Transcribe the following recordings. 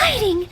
exciting!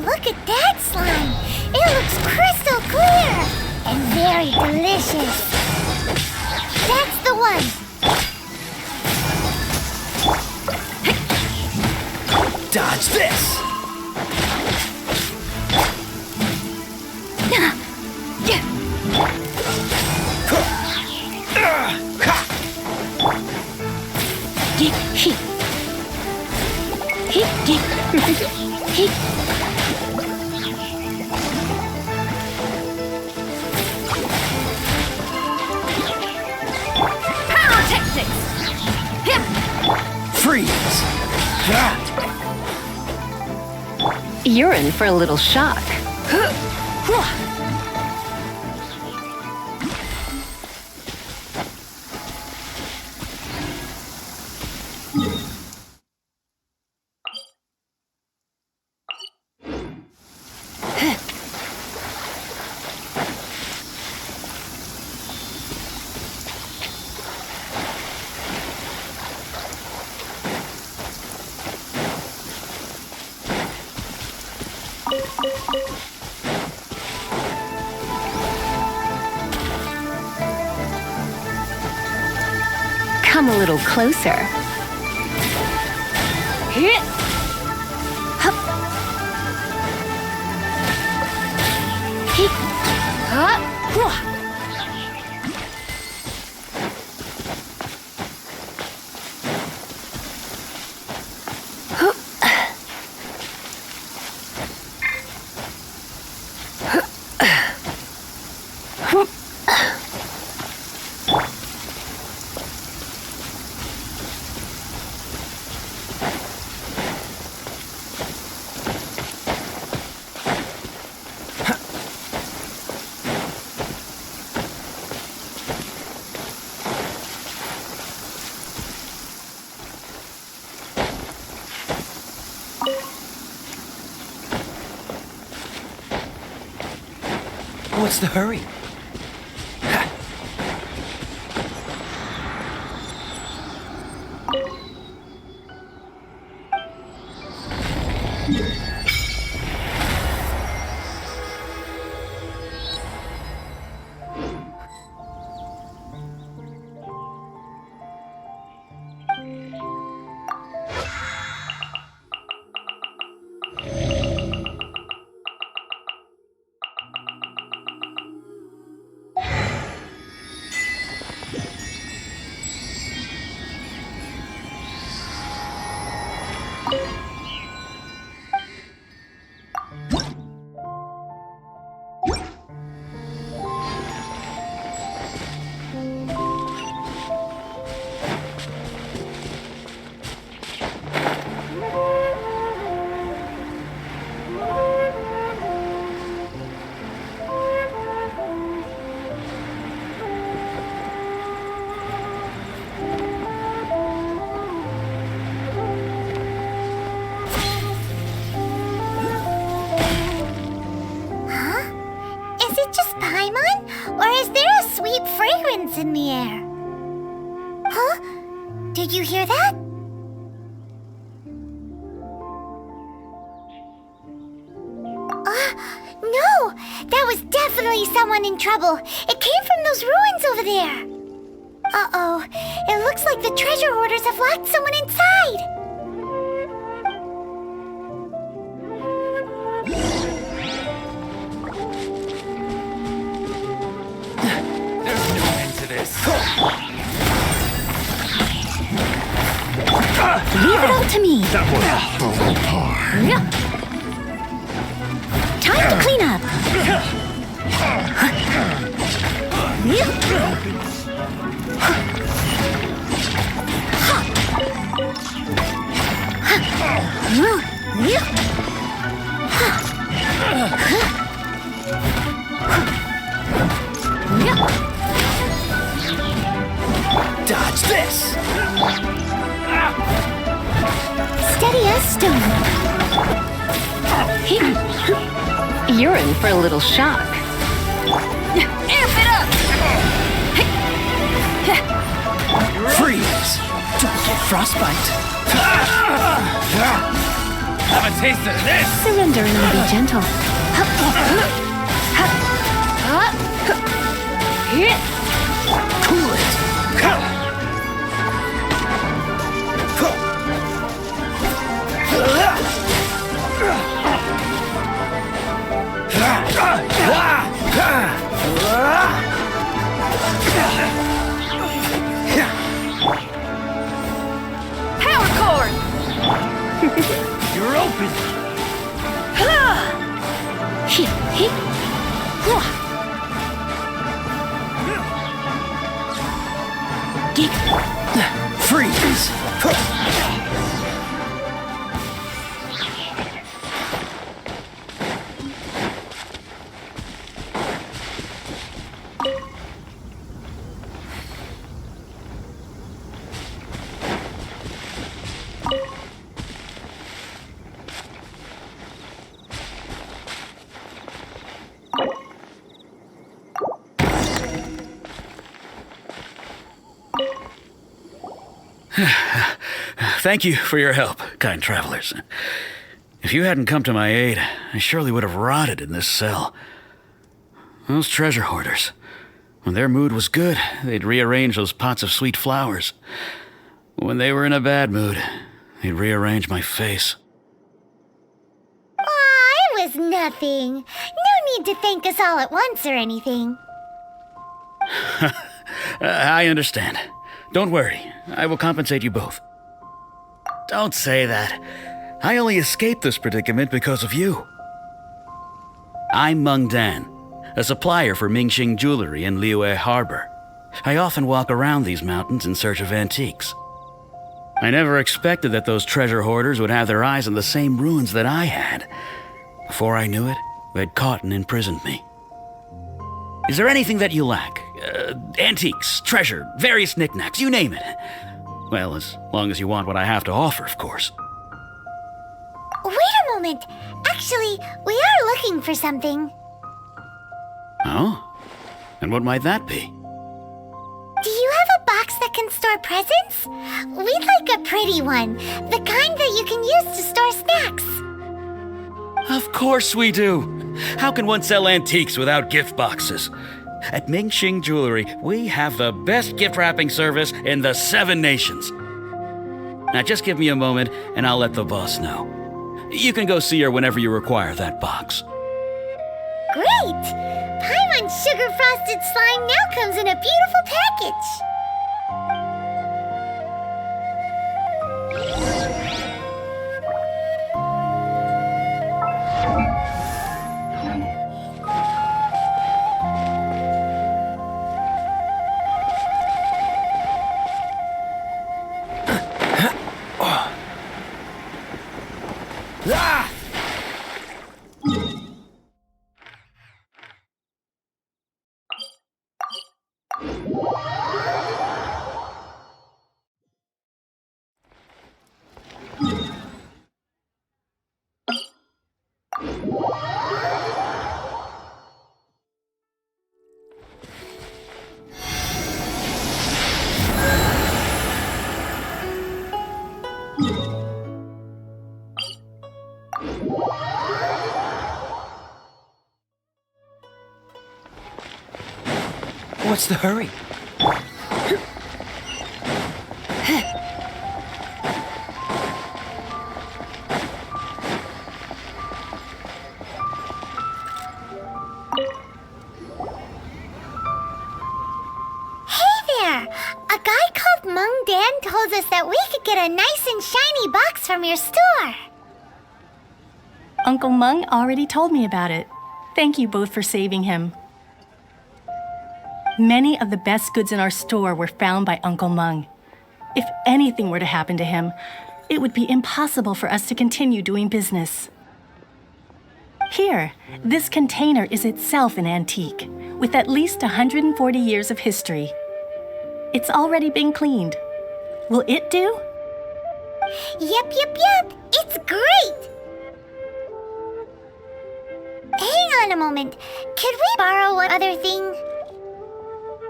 Look at that slime! It looks crystal clear! And very delicious! That's the one! Dodge this! Freeze! You're in for a little shock. Come a little closer. Hup. What's the hurry? fragrance in the air. Huh? Did you hear that? No! That was definitely someone in trouble. It came from those ruins over there. Uh-oh. It looks like the treasure hoarders have locked someone inside. There's no end to this. to me. Time to clean up. Dodge this! Steady as stone. You're in for a little shock. Amp it up! Freeze! Don't get frostbite! Have a taste of this! Surrender and be gentle. Cool it! Power cord! You're open! Freeze! Thank you for your help, kind travelers. If you hadn't come to my aid, I surely would have rotted in this cell. Those treasure hoarders, when their mood was good, they'd rearrange those pots of sweet flowers. When they were in a bad mood, they'd rearrange my face. Aw, it was nothing. No need to thank us all at once or anything. I understand. Don't worry, I will compensate you both. Don't say that. I only escaped this predicament because of you. I'm Meng Dan, a supplier for Mingxing Jewelry in Liyue Harbor. I often walk around these mountains in search of antiques. I never expected that those treasure hoarders would have their eyes on the same ruins that I had. Before I knew it, they'd caught and imprisoned me. Is there anything that you lack? Antiques, treasure, various knickknacks, you name it. Well, as long as you want what I have to offer, of course. Wait a moment. Actually, we are looking for something. Oh? And what might that be? Do you have a box that can store presents? We'd like a pretty one. The kind that you can use to store snacks. Of course we do. How can one sell antiques without gift boxes? At Mingxing Jewelry, we have the best gift wrapping service in the 7 nations. Now just give me a moment and I'll let the boss know. You can go see her whenever you require that box. Great! Paimon's sugar frosted slime now comes in a beautiful package. Ah! What's the hurry? Hey there! A guy called Meng Dan told us that we could get a nice and shiny box from your store. Uncle Meng already told me about it. Thank you both for saving him. Many of the best goods in our store were found by Uncle Meng. If anything were to happen to him, it would be impossible for us to continue doing business. Here, this container is itself an antique, with at least 140 years of history. It's already been cleaned. Will it do? Yep. It's great! Hang on a moment. Could we borrow one other thing?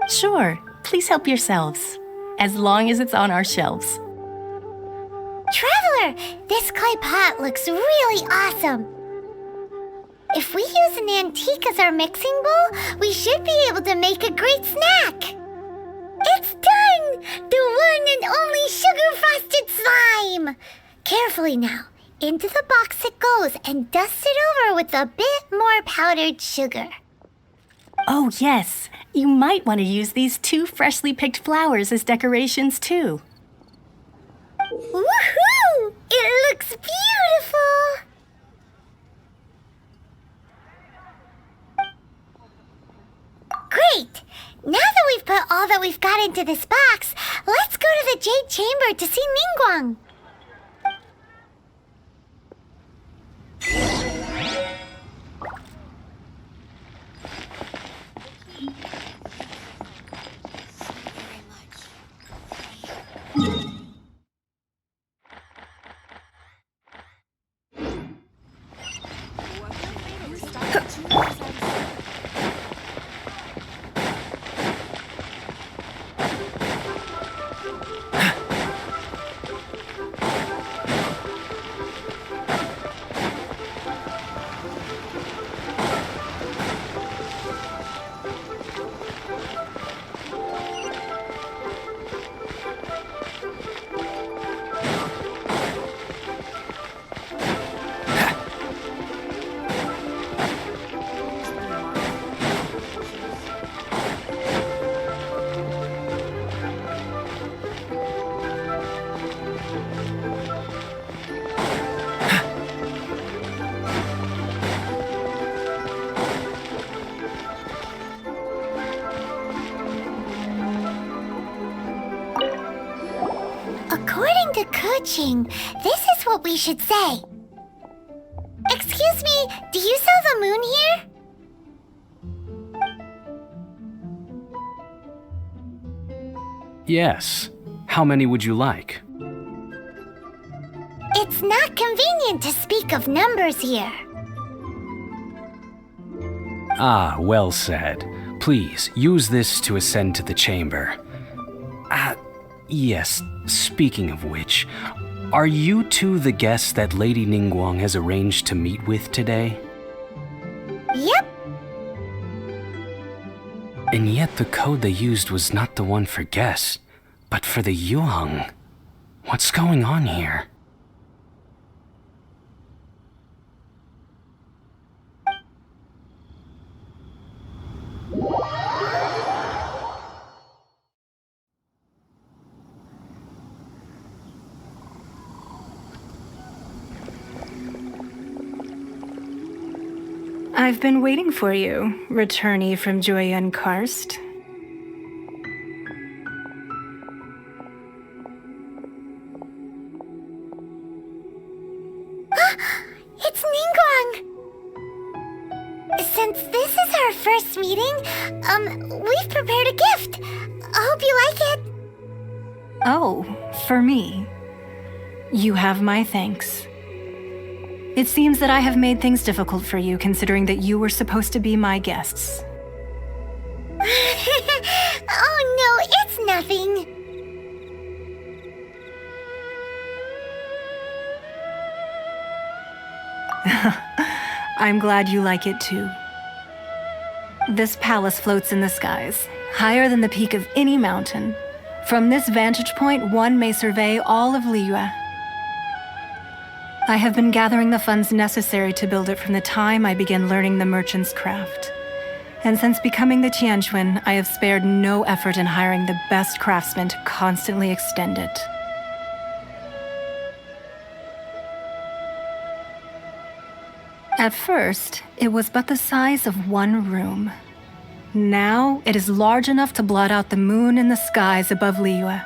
Sure, please help yourselves, as long as it's on our shelves. Traveler, this clay pot looks really awesome. If we use an antique as our mixing bowl, we should be able to make a great snack. It's done! The one and only sugar-frosted slime! Carefully now. Into the box it goes and dust it over with a bit more powdered sugar. Oh yes, you might want to use these 2 freshly picked flowers as decorations too. Woohoo! It looks beautiful! Great! Now that we've put all that we've got into this box, let's go to the Jade Chamber to see Ningguang. According to Kuching, this is what we should say. Excuse me, do you sell the moon here? Yes. How many would you like? It's not convenient to speak of numbers here. Ah, well said. Please, use this to ascend to the chamber. Yes, speaking of which, are you two the guests that Lady Ningguang has arranged to meet with today? Yep. And yet the code they used was not the one for guests, but for the Yuheng. What's going on here? I've been waiting for you, returnee from Joyun Karst. It's Ningguang! Since this is our first meeting, we've prepared a gift. I hope you like it. Oh, for me. You have my thanks. It seems that I have made things difficult for you, considering that you were supposed to be my guests. Oh no, it's nothing. I'm glad you like it too. This palace floats in the skies, higher than the peak of any mountain. From this vantage point, one may survey all of Liyue. I have been gathering the funds necessary to build it from the time I began learning the merchant's craft. And since becoming the Tianquan, I have spared no effort in hiring the best craftsmen to constantly extend it. At first, it was but the size of one room. Now, it is large enough to blot out the moon in the skies above Liyue.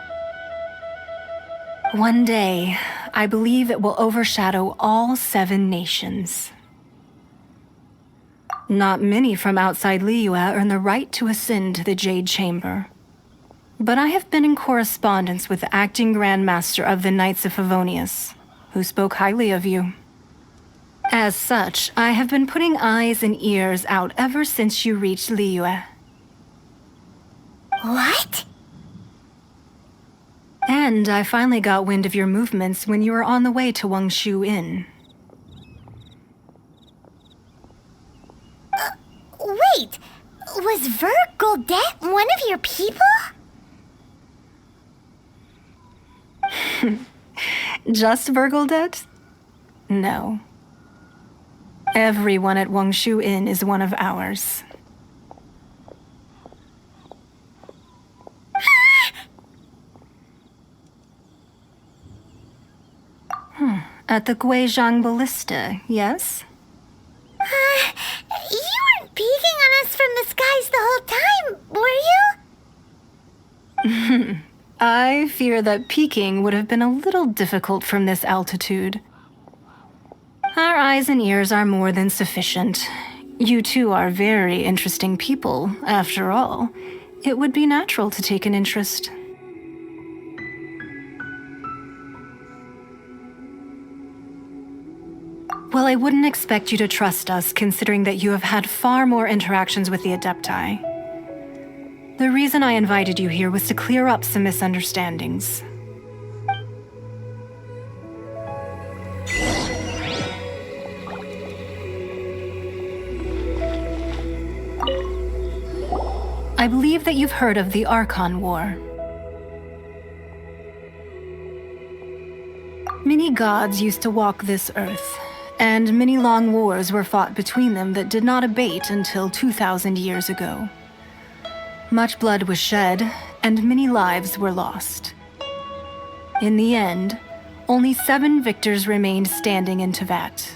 One day, I believe it will overshadow all 7 nations. Not many from outside Liyue earn the right to ascend to the Jade Chamber. But I have been in correspondence with the acting Grand Master of the Knights of Favonius, who spoke highly of you. As such, I have been putting eyes and ears out ever since you reached Liyue. What? And I finally got wind of your movements when you were on the way to Wangshu Inn. Wait, was Vergoldet one of your people? Just Vergoldet? No. Everyone at Wangshu Inn is one of ours. At the Guizhang Ballista, yes? You weren't peeking on us from the skies the whole time, were you? I fear that peeking would have been a little difficult from this altitude. Our eyes and ears are more than sufficient. You two are very interesting people, after all. It would be natural to take an interest. Well, I wouldn't expect you to trust us, considering that you have had far more interactions with the Adepti. The reason I invited you here was to clear up some misunderstandings. I believe that you've heard of the Archon War. Many gods used to walk this earth, and many long wars were fought between them that did not abate until 2,000 years ago. Much blood was shed, and many lives were lost. In the end, only 7 victors remained standing in Teyvat.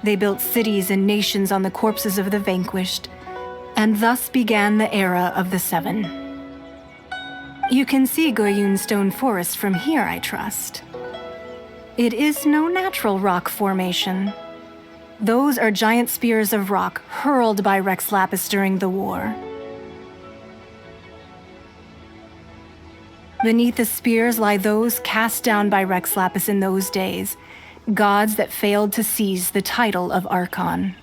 They built cities and nations on the corpses of the vanquished, and thus began the era of the 7. You can see Goyun Stone Forest from here, I trust. It is no natural rock formation. Those are giant spears of rock hurled by Rex Lapis during the war. Beneath the spears lie those cast down by Rex Lapis in those days, gods that failed to seize the title of Archon.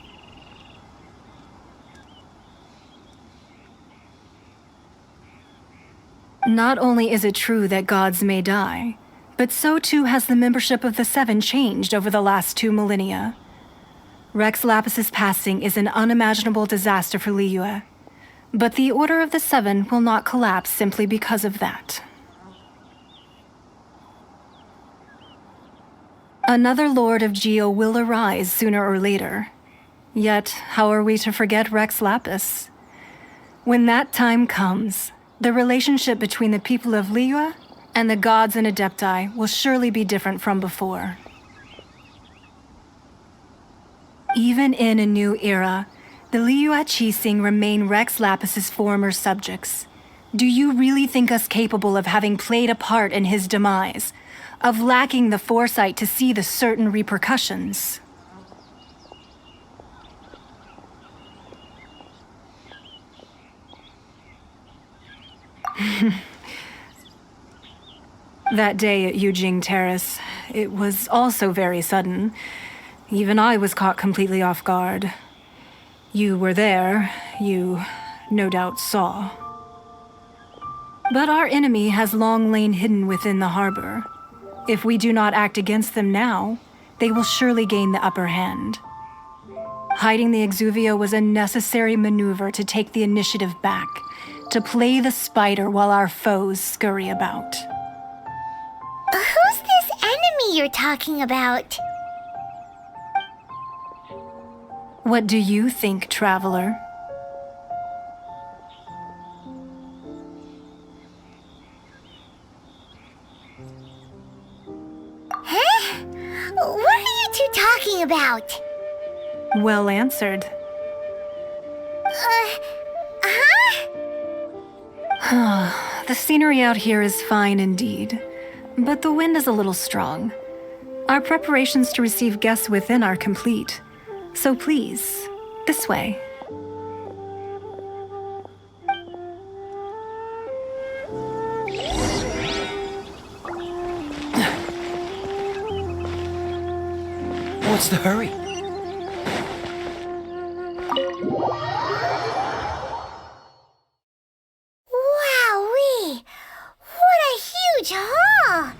Not only is it true that gods may die, but so too has the membership of the 7 changed over the last 2 millennia. Rex Lapis's passing is an unimaginable disaster for Liyue, but the Order of the 7 will not collapse simply because of that. Another Lord of Geo will arise sooner or later. Yet, how are we to forget Rex Lapis? When that time comes, the relationship between the people of Liyue and the gods and Adepti will surely be different from before. Even in a new era, the Liyue Qixing remain Rex Lapis's former subjects. Do you really think us capable of having played a part in his demise, of lacking the foresight to see the certain repercussions? That day at Yujing Terrace, it was also very sudden. Even I was caught completely off guard. You were there, you no doubt saw. But our enemy has long lain hidden within the harbor. If we do not act against them now, they will surely gain the upper hand. Hiding the Exuvio was a necessary maneuver to take the initiative back, to play the spider while our foes scurry about. Who's this enemy you're talking about? What do you think, traveler? talking about? Well answered. The scenery out here is fine indeed, but the wind is a little strong. Our preparations to receive guests within are complete. So please, this way. What's the hurry? Wowee! What a huge hall!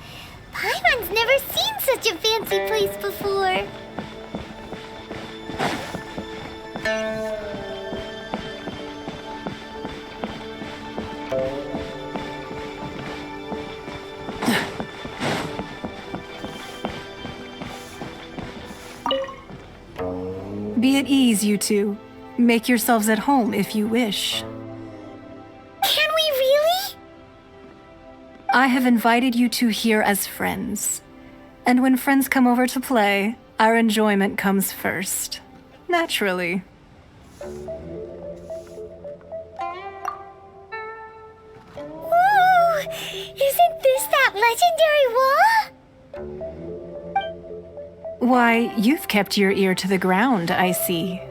Paimon's never seen such a fancy place before. Be at ease, you two. Make yourselves at home if you wish. Can we really? I have invited you two here as friends. And when friends come over to play, our enjoyment comes first. Naturally. Whoa! Isn't this that legendary wall? Why, you've kept your ear to the ground, I see.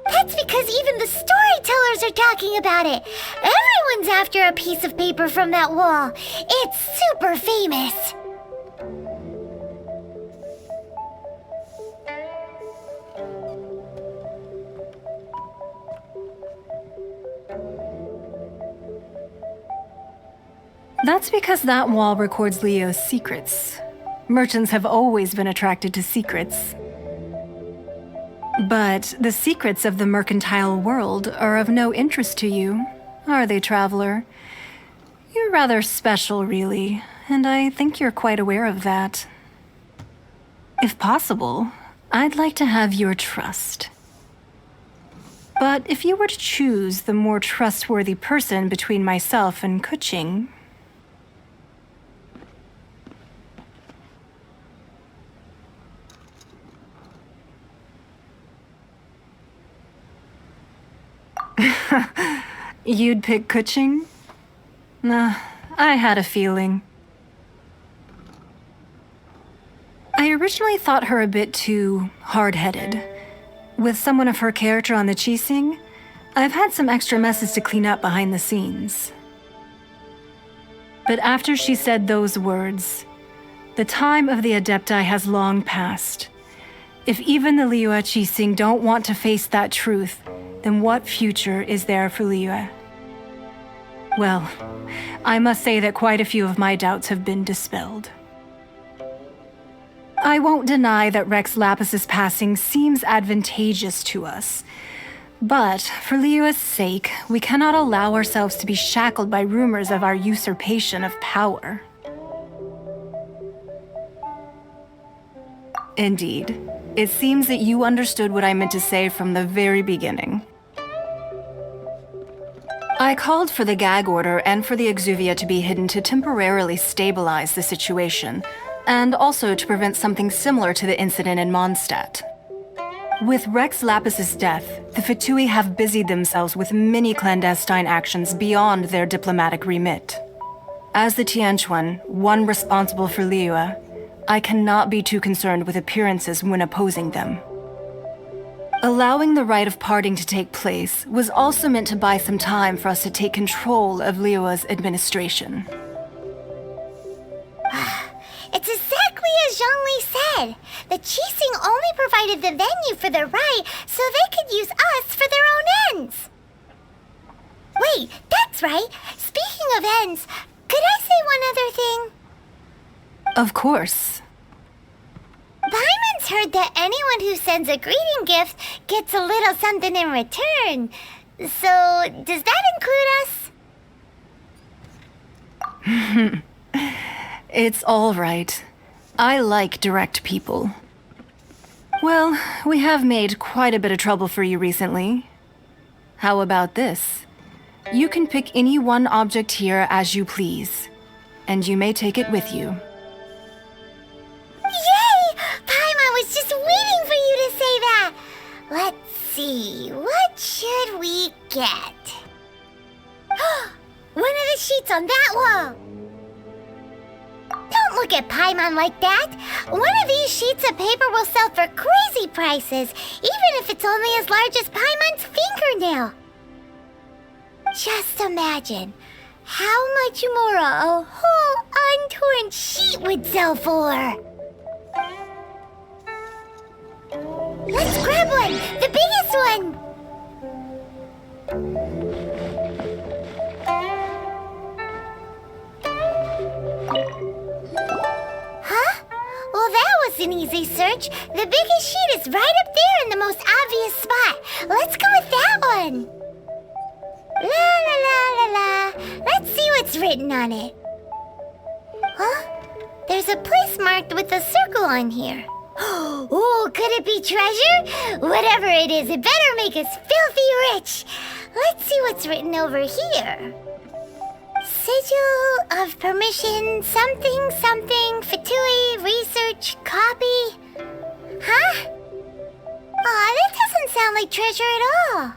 That's because even the storytellers are talking about it. Everyone's after a piece of paper from that wall. It's super famous. That's because that wall records Leo's secrets. Merchants have always been attracted to secrets. But the secrets of the mercantile world are of no interest to you, are they, traveler? You're rather special, really, and I think you're quite aware of that. If possible, I'd like to have your trust. But if you were to choose the more trustworthy person between myself and Kuching, you'd pick Kuching? Nah, I had a feeling. I originally thought her a bit too hard-headed. With someone of her character on the Qixing, I've had some extra messes to clean up behind the scenes. But after she said those words, the time of the Adepti has long passed. If even the Liyue Qixing don't want to face that truth, then what future is there for Liyue? Well, I must say that quite a few of my doubts have been dispelled. I won't deny that Rex Lapis's passing seems advantageous to us. But for Liyue's sake, we cannot allow ourselves to be shackled by rumors of our usurpation of power. Indeed, it seems that you understood what I meant to say from the very beginning. I called for the gag order and for the Exuvia to be hidden to temporarily stabilize the situation, and also to prevent something similar to the incident in Mondstadt. With Rex Lapis's death, the Fatui have busied themselves with many clandestine actions beyond their diplomatic remit. As the Tianquan, one responsible for Liyue, I cannot be too concerned with appearances when opposing them. Allowing the rite of parting to take place was also meant to buy some time for us to take control of Liyue's administration. It's exactly as Zhongli said. The Qixing only provided the venue for the rite so they could use us for their own ends. Wait, that's right. Speaking of ends, could I say one other thing? Of course. Paimon's heard that anyone who sends a greeting gift gets a little something in return. So, does that include us? It's all right. I like direct people. Well, we have made quite a bit of trouble for you recently. How about this? You can pick any one object here as you please, and you may take it with you. see, what should we get? One of the sheets on that wall! Don't look at Paimon like that! One of these sheets of paper will sell for crazy prices, even if it's only as large as Paimon's fingernail. Just imagine how much more a whole untorn sheet would sell for. Let's grab one! The biggest one! Huh? Well, that was an easy search. The biggest sheet is right up there in the most obvious spot. Let's go with that one. La la la la la. Let's see what's written on it. Huh? There's a place marked with a circle on here. Oh, could it be treasure? Whatever it is, it better make us filthy rich. Let's see what's written over here. Sigil of permission, something, something, Fatui, research, copy. Huh? Aw, that doesn't sound like treasure at all.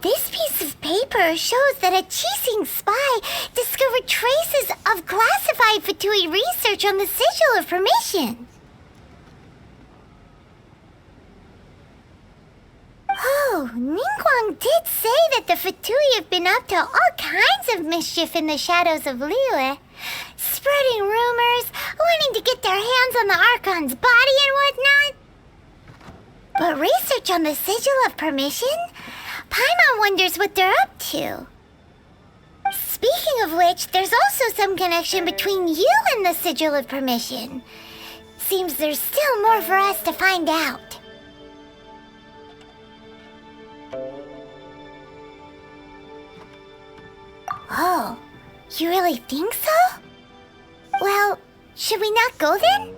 This piece of paper shows that a Qixing spy discovered traces of classified Fatui research on the Sigil of Permission. Oh, Ningguang did say that the Fatui have been up to all kinds of mischief in the shadows of Liyue, spreading rumors, wanting to get their hands on the Archon's body and whatnot. But research on the Sigil of Permission? Paimon wonders what they're up to. Speaking of which, there's also some connection between you and the Sigil of Permission. Seems there's still more for us to find out. Oh, you really think so? Well, should we not go then?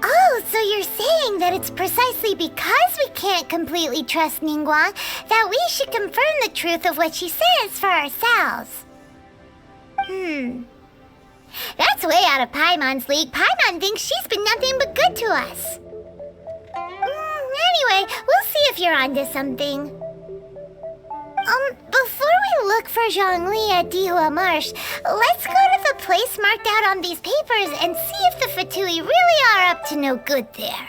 Oh, so you're saying that it's precisely because we can't completely trust Ningguang that we should confirm the truth of what she says for ourselves. That's way out of Paimon's league. Paimon thinks she's been nothing but good to us. Anyway, we'll see if you're onto something. Before we look for Zhongli at Dihua Marsh, let's go to the place marked out on these papers and see if the Fatui really are up to no good there.